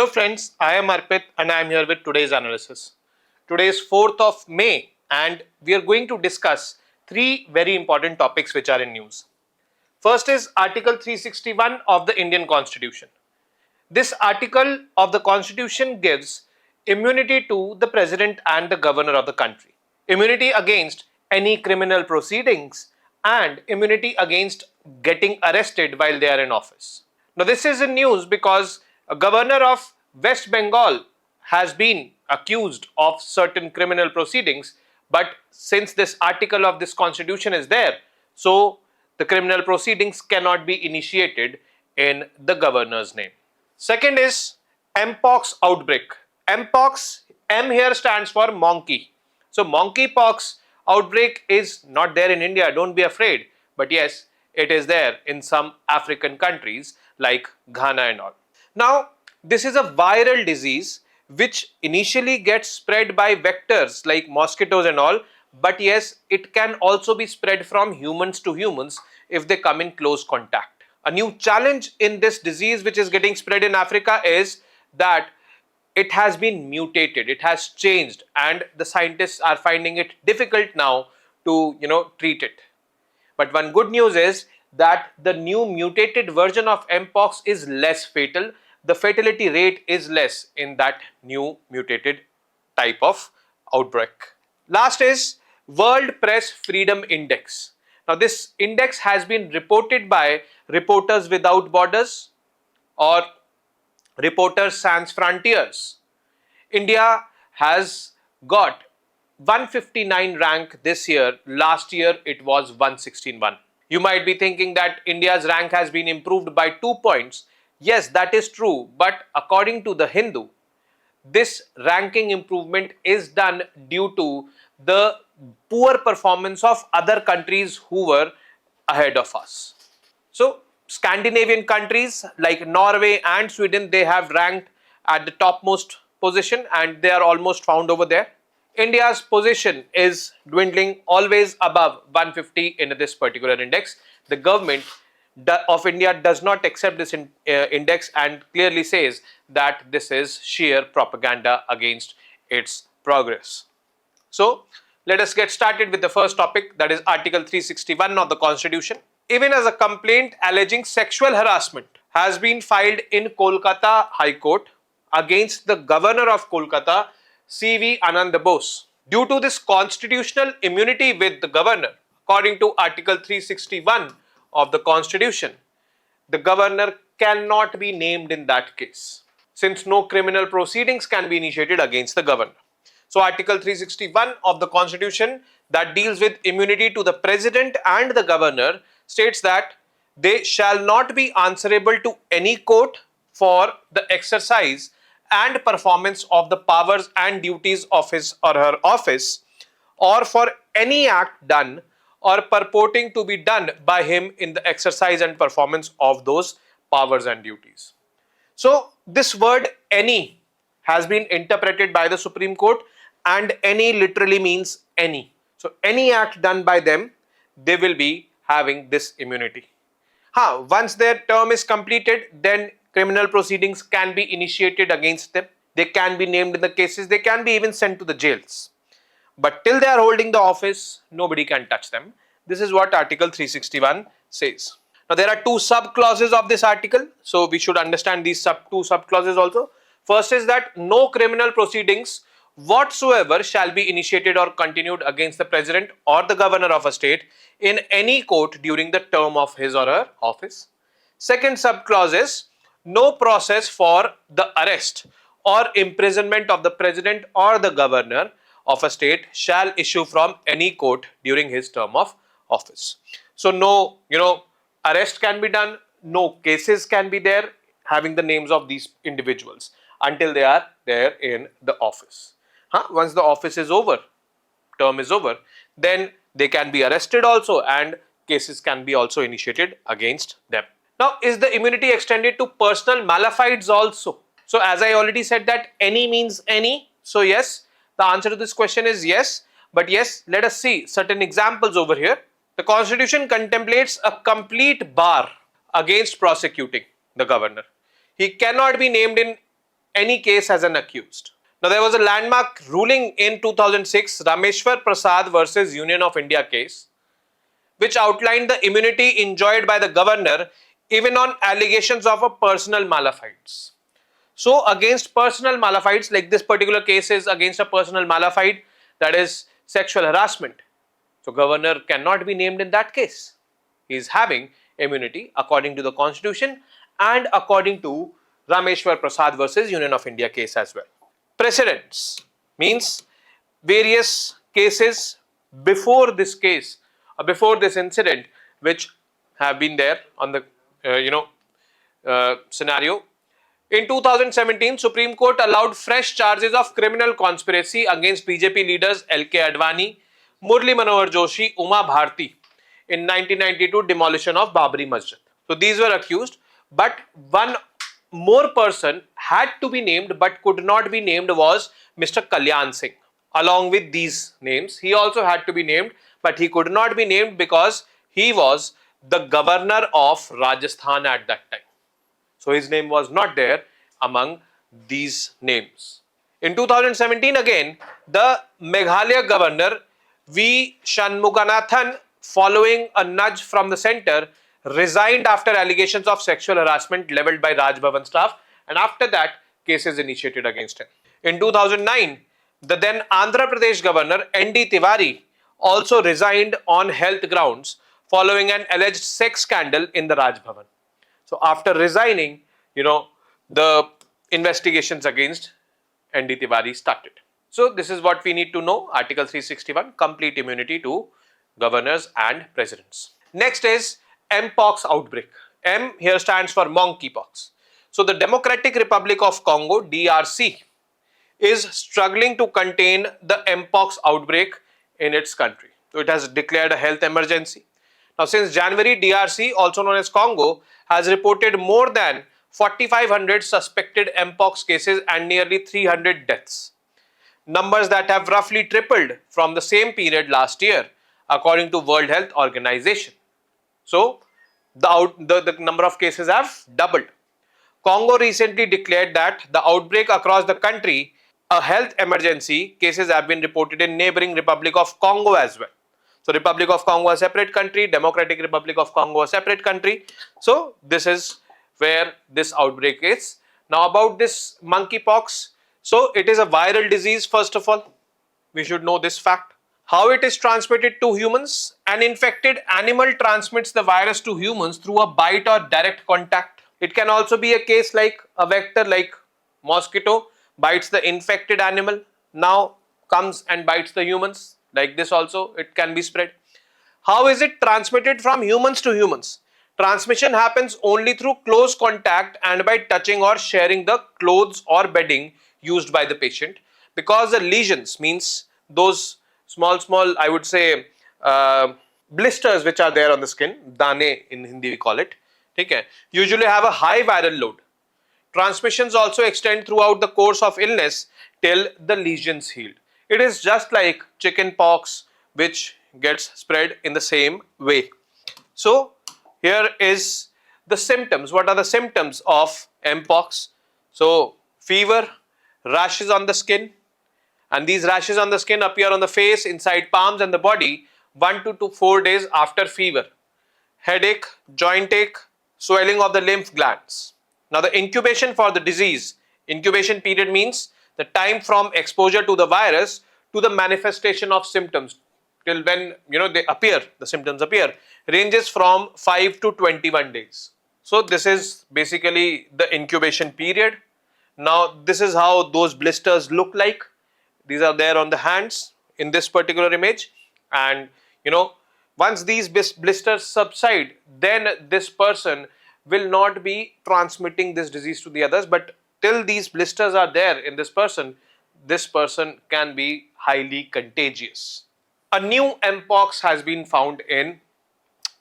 Hello friends, I am Arpit and I am here with today's analysis. Today is 4th of May and we are going to discuss three very important topics which are in news. First is Article 361 of the Indian Constitution. This article of the Constitution gives immunity to the President and the Governor of the country. Immunity against any criminal proceedings and immunity against getting arrested while they are in office. Now this is in news because a governor of West Bengal has been accused of certain criminal proceedings, but since this article of this constitution is there, so the criminal proceedings cannot be initiated in the governor's name. Second is MPOX outbreak. MPOX, M here stands for monkey. So monkeypox outbreak is not there in India, don't be afraid. But yes, it is there in some African countries like Ghana and all. Now, this is a viral disease which initially gets spread by vectors like mosquitoes and all, but yes, it can also be spread from humans to humans if they come in close contact. A new challenge in this disease which is getting spread in Africa is that it has been mutated, it has changed, and the scientists are finding it difficult now to treat it. But one good news is that the new mutated version of MPOX is less fatal. The fatality rate is less in that new mutated type of outbreak. Last is World Press Freedom Index. Now this index has been reported by Reporters Without Borders or Reporters Sans Frontiers. India has got 159 rank this year. Last year it was 161. You might be thinking that India's rank has been improved by 2 points. Yes, that is true, but according to the Hindu, this ranking improvement is done due to the poor performance of other countries who were ahead of us. So Scandinavian countries like Norway and Sweden, they have ranked at the topmost position and they are almost found over there. India's position is dwindling always above 150 in this particular index. The government of India does not accept this index and clearly says that this is sheer propaganda against its progress. So let us get started with the first topic, that is Article 361 of the Constitution. Even as a complaint alleging sexual harassment has been filed in Kolkata High Court against the Governor of Kolkata, C.V. Anand Bose. Due to this constitutional immunity with the governor, according to Article 361 of the Constitution, the governor cannot be named in that case, since no criminal proceedings can be initiated against the governor. So Article 361 of the Constitution that deals with immunity to the president and the governor states that they shall not be answerable to any court for the exercise and performance of the powers and duties of his or her office, or for any act done or purporting to be done by him in the exercise and performance of those powers and duties. So this word any has been interpreted by the Supreme Court, and any literally means any. So any act done by them, they will be having this immunity. Once their term is completed, then criminal proceedings can be initiated against them. They can be named in the cases, they can be even sent to the jails. But till they are holding the office, nobody can touch them. This is what Article 361 says. Now there are two sub-clauses of this article, so we should understand these two sub-clauses also. First is that no criminal proceedings whatsoever shall be initiated or continued against the president or the governor of a state in any court during the term of his or her office. Second sub-clause is no process for the arrest or imprisonment of the president or the governor of a state shall issue from any court during his term of office. So no, arrest can be done, no cases can be there having the names of these individuals until they are there in the office. Once the office is over, term is over, then they can be arrested also and cases can be also initiated against them. Now, is the immunity extended to personal malafides also? So as I already said that any means any. So yes, the answer to this question is yes. But yes, let us see certain examples over here. The Constitution contemplates a complete bar against prosecuting the governor. He cannot be named in any case as an accused. Now, there was a landmark ruling in 2006, Rameshwar Prasad versus Union of India case, which outlined the immunity enjoyed by the governor even on allegations of a personal malafide. So, against personal malafides, like this particular case is against a personal malafide, that is sexual harassment. So, governor cannot be named in that case. He is having immunity according to the constitution and according to Rameshwar Prasad versus Union of India case as well. Precedents means various cases before this case or before this incident which have been there on the scenario. In 2017, Supreme Court allowed fresh charges of criminal conspiracy against BJP leaders L.K. Advani, Murli Manohar Joshi, Uma Bharti in 1992 demolition of Babri Masjid. So these were accused, but one more person had to be named but could not be named was Mr. Kalyan Singh. Along with these names, he also had to be named, but he could not be named because he was the governor of Rajasthan at that time. So his name was not there among these names. In 2017 again, the Meghalaya governor V. Shanmuganathan, following a nudge from the centre, resigned after allegations of sexual harassment levelled by Raj Bhavan staff, and after that cases initiated against him. In 2009, the then Andhra Pradesh governor N.D. Tiwari also resigned on health grounds following an alleged sex scandal in the Raj Bhavan. So after resigning, the investigations against N.D. Tiwari started. So this is what we need to know. Article 361, complete immunity to governors and presidents. Next is MPOX outbreak. M here stands for monkeypox. So the Democratic Republic of Congo, DRC, is struggling to contain the MPOX outbreak in its country. So it has declared a health emergency. Now since January, DRC, also known as Congo, has reported more than 4,500 suspected MPOX cases and nearly 300 deaths. Numbers that have roughly tripled from the same period last year, according to World Health Organization. So the number of cases have doubled. Congo recently declared that the outbreak across the country, a health emergency, cases have been reported in neighboring Republic of Congo as well. So Republic of Congo a separate country, Democratic Republic of Congo a separate country. So this is where this outbreak is. Now about this monkeypox, so it is a viral disease. First of all, we should know this fact. How it is transmitted to humans? An infected animal transmits the virus to humans through a bite or direct contact. It can also be a case like a vector like mosquito bites the infected animal, now comes and bites the humans. Like this also it can be spread. How is it transmitted from humans to humans? Transmission happens only through close contact and by touching or sharing the clothes or bedding used by the patient, because the lesions, means those small I would say blisters which are there on the skin, dane in Hindi we call it, okay, usually have a high viral load. Transmissions also extend throughout the course of illness till the lesions healed. It is just like chicken pox which gets spread in the same way. So here is the symptoms. What are the symptoms of MPOX? So fever, rashes on the skin, and these rashes on the skin appear on the face, inside palms and the body 1 to 4 days after fever. Headache, joint ache, swelling of the lymph glands. Now the incubation for the disease, incubation period means the time from exposure to the virus to the manifestation of symptoms till when they appear, the symptoms appear, ranges from 5 to 21 days. So this is basically the incubation period. Now this is how those blisters look like. These are there on the hands in this particular image, and once these blisters subside, then this person will not be transmitting this disease to the others, but till these blisters are there in this person can be highly contagious. A new MPOX has been found in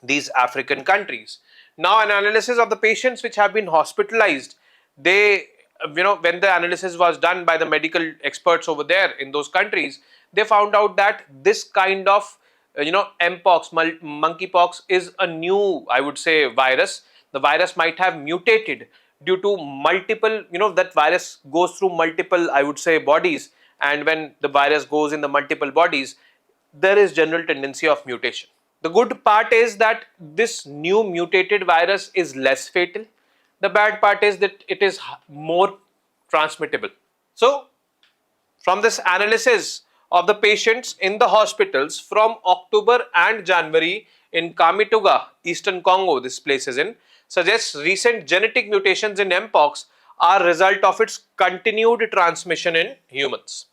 these African countries. Now an analysis of the patients which have been hospitalized, they when the analysis was done by the medical experts over there in those countries, they found out that this kind of MPOX, monkeypox, is a new, I would say, virus. The virus might have mutated due to multiple, that virus goes through multiple, I would say, bodies, and when the virus goes in the multiple bodies, there is general tendency of mutation. The good part is that this new mutated virus is less fatal. The bad part is that it is more transmittable. So from this analysis of the patients in the hospitals from October and January in Kamituga, Eastern Congo, this place is in, suggests recent genetic mutations in MPOX are result of its continued transmission in humans.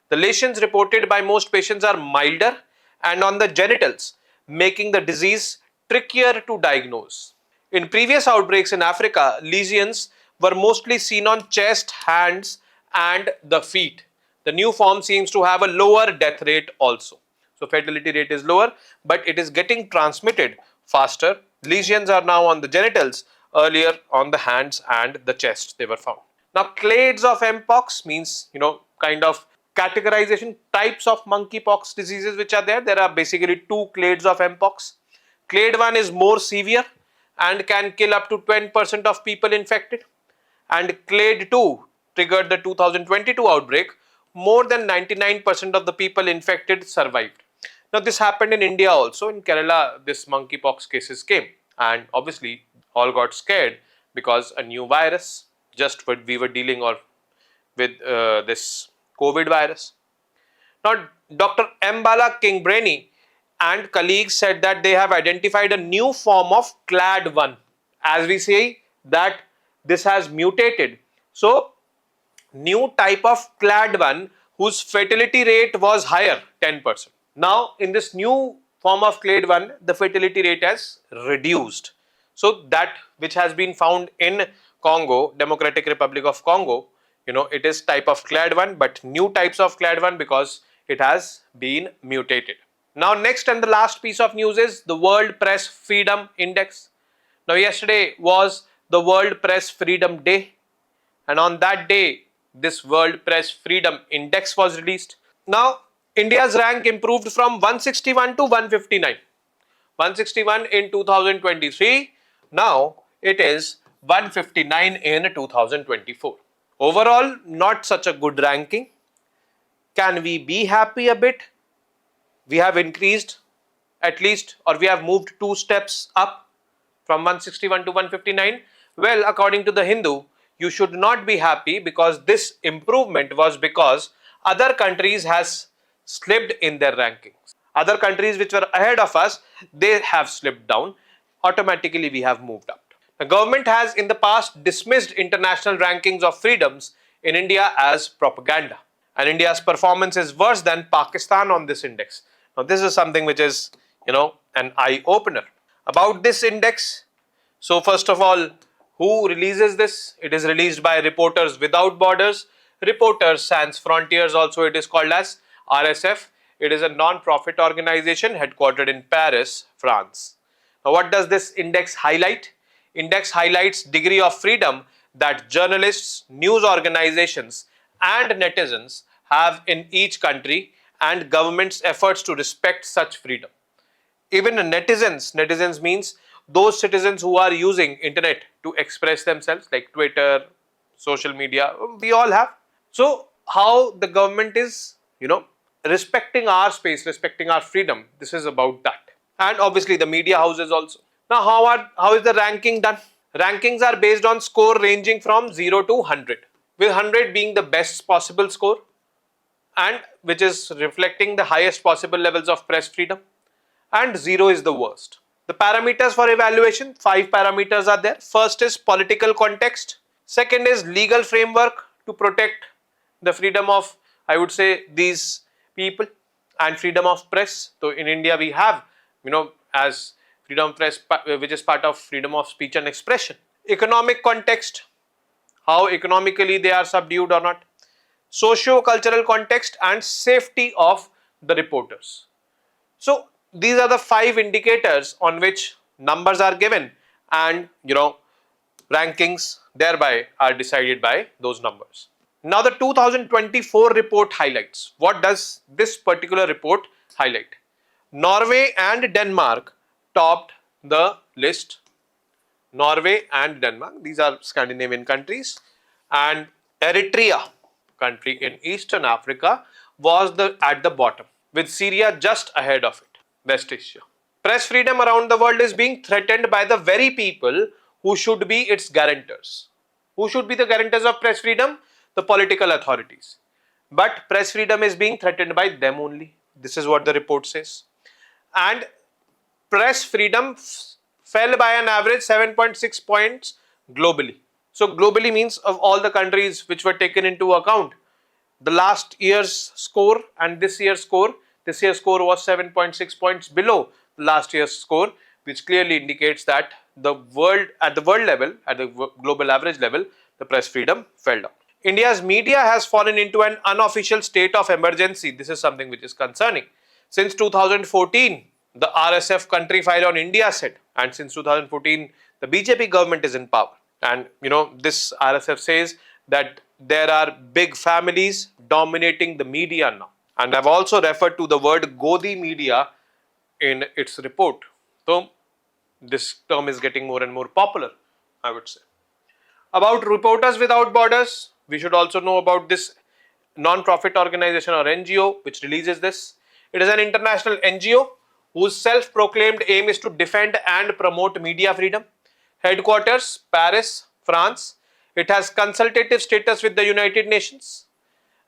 The lesions reported by most patients are milder and on the genitals, making the disease trickier to diagnose. In previous outbreaks in Africa, lesions were mostly seen on chest, hands, and the feet. The new form seems to have a lower death rate also. So fatality rate is lower, but it is getting transmitted faster. Lesions are now on the genitals, earlier on the hands and the chest they were found. Now clades of MPOX means, kind of categorization types of monkeypox diseases which are there. There are basically two clades of MPOX. Clade 1 is more severe and can kill up to 10% of people infected. And clade 2 triggered the 2022 outbreak. More than 99% of the people infected survived. Now this happened in India also. In Kerala, this monkeypox cases came, and obviously all got scared because a new virus, just what we were dealing with this COVID virus. Now Dr. Mbala Kingbrainy and colleagues said that they have identified a new form of clade 1. As we say that this has mutated. So new type of clade 1 whose fatality rate was higher, 10%. Now in this new form of clade 1, the fatality rate has reduced. So that which has been found in Congo, Democratic Republic of Congo, it is type of clade 1, but new types of clade 1 because it has been mutated. Now next and the last piece of news is the World Press Freedom Index. Now yesterday was the World Press Freedom Day, and on that day this World Press Freedom Index was released. Now India's rank improved from 161 to 159. 161 in 2023, now it is 159 in 2024. Overall, not such a good ranking. Can we be happy a bit? We have increased at least, or we have moved 2 steps up from 161 to 159. Well, according to the Hindu, you should not be happy because this improvement was because other countries has slipped in their rankings. Other countries which were ahead of us, they have slipped down. Automatically we have moved up. The government has in the past dismissed international rankings of freedoms in India as propaganda, and India's performance is worse than Pakistan on this index. Now this is something which is, an eye opener. About this index, so first of all, who releases this? It is released by Reporters Without Borders, Reporters Sans Frontiers, also it is called as RSF. It is a non-profit organization headquartered in Paris, France. Now what does this index highlight? Index highlights degree of freedom that journalists, news organizations and netizens have in each country and government's efforts to respect such freedom. Even netizens means those citizens who are using internet to express themselves, like Twitter, social media, we all have. So how the government is, respecting our space, respecting our freedom, this is about that. And obviously the media houses also. Now how is the ranking done? Rankings are based on score ranging from 0 to 100, with 100 being the best possible score and which is reflecting the highest possible levels of press freedom, and 0 is the worst. The parameters for evaluation, 5 parameters are there. First is political context. Second is legal framework to protect the freedom of, I would say, these people, and freedom of press. So in India we have, as freedom of press, which is part of freedom of speech and expression. Economic context, how economically they are subdued or not. Socio-cultural context and safety of the reporters. So these are the 5 indicators on which numbers are given, and rankings thereby are decided by those numbers. Now the 2024 report highlights. What does this particular report highlight? Norway and Denmark topped the list. Norway and Denmark. These are Scandinavian countries. And Eritrea, country in Eastern Africa, was at the bottom, with Syria just ahead of it, West Asia. Press freedom around the world is being threatened by the very people who should be its guarantors. Who should be the guarantors of press freedom? The political authorities. But press freedom is being threatened by them only. This is what the report says. And press freedom fell by an average 7.6 points globally. So globally means of all the countries which were taken into account. The last year's score and this year's score was 7.6 points below last year's score, which clearly indicates that the world level, at the global average level, the press freedom fell down. India's media has fallen into an unofficial state of emergency. This is something which is concerning. Since 2014, the RSF country file on India said, and since 2014, the BJP government is in power. And this RSF says that there are big families dominating the media now. And I've also referred to the word Godi media in its report. So this term is getting more and more popular, I would say. About Reporters Without Borders, we should also know about this non-profit organization or NGO which releases this. It is an international NGO whose self-proclaimed aim is to defend and promote media freedom. Headquarters, Paris, France. It has consultative status with the United Nations.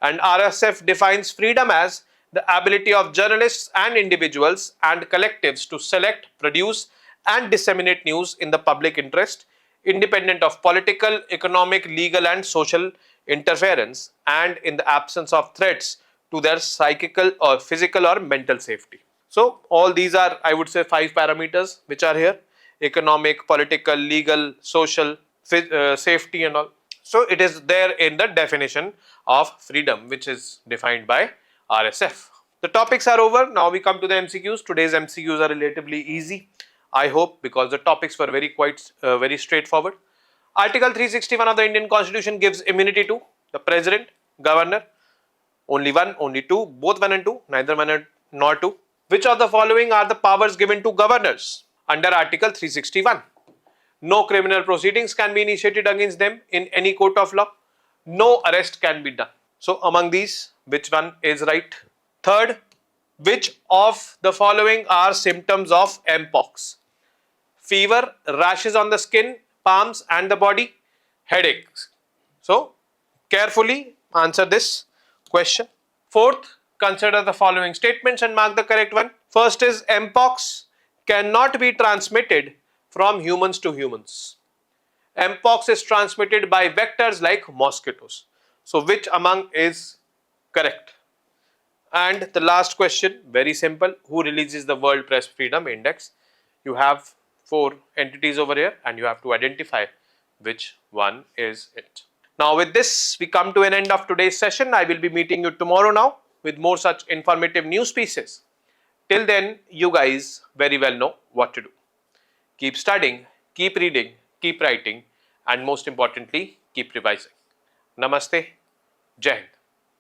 And RSF defines freedom as the ability of journalists and individuals and collectives to select, produce and disseminate news in the public interest, independent of political, economic, legal and social interference, and in the absence of threats to their psychical or physical or mental safety. So all these are, I would say, 5 parameters which are here: economic, political, legal, social, safety and all. So it is there in the definition of freedom which is defined by RSF. The topics are over. Now we come to the MCQs. Today's MCQs are relatively easy, I hope, because the topics were very straightforward. Article 361 of the Indian Constitution gives immunity to the President, Governor, only one, only two, both one and two, neither one nor two. Which of the following are the powers given to governors under Article 361? No criminal proceedings can be initiated against them in any court of law. No arrest can be done. So among these, which one is right? Third, which of the following are symptoms of MPOX? Fever, rashes on the skin, palms and the body, headaches. So carefully answer this question. Fourth, consider the following statements and mark the correct one. First is MPOX cannot be transmitted from humans to humans. MPOX is transmitted by vectors like mosquitoes. So which among is correct? And the last question, very simple: who releases the World Press Freedom Index? You have 4 entities over here and you have to identify which one is it. Now with this, we come to an end of today's session. I will be meeting you tomorrow now with more such informative news pieces. Till then, you guys very well know what to do. Keep studying, keep reading, keep writing, and most importantly, keep revising. Namaste, Jai Hind.